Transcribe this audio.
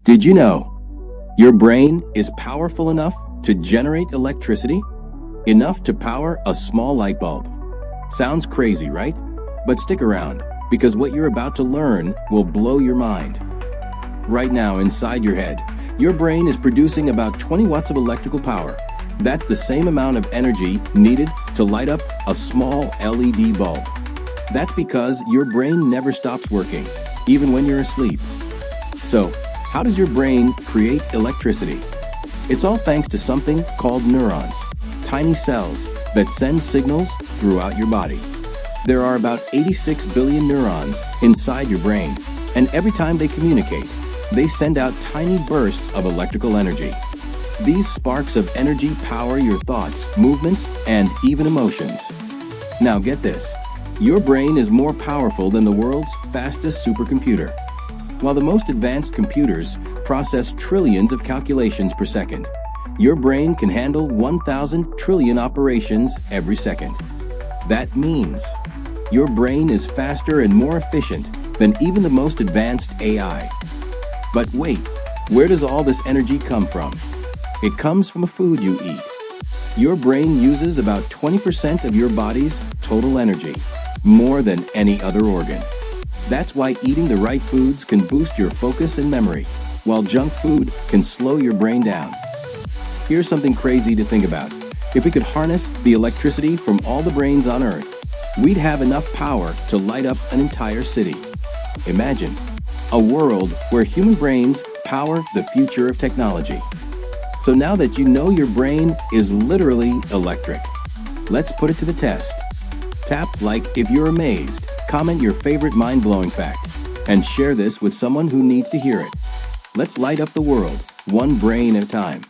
Did you know your brain is powerful enough to generate electricity? Enough to power a small light bulb. Sounds crazy, right? But stick around, because what you're about to learn will blow your mind. Right now, inside your head, your brain is producing about 20 watts of electrical power. That's the same amount of energy needed to light up a small LED bulb. That's because your brain never stops working, even when you're asleep. So, how does your brain create electricity? It's all thanks to something called neurons, tiny cells that send signals throughout your body. There are about 86 billion neurons inside your brain, and every time they communicate, they send out tiny bursts of electrical energy. These sparks of energy power your thoughts, movements, and even emotions. Now get this, your brain is more powerful than the world's fastest supercomputer. While the most advanced computers process trillions of calculations per second, your brain can handle 1,000 trillion operations every second. That means your brain is faster and more efficient than even the most advanced AI. But wait, where does all this energy come from? It comes from the food you eat. Your brain uses about 20% of your body's total energy, more than any other organ. That's why eating the right foods can boost your focus and memory, while junk food can slow your brain down. Here's something crazy to think about. If we could harness the electricity from all the brains on Earth, we'd have enough power to light up an entire city. Imagine a world where human brains power the future of technology. So now that you know your brain is literally electric, let's put it to the test. Tap like if you're amazed, comment your favorite mind-blowing fact, and share this with someone who needs to hear it. Let's light up the world, one brain at a time.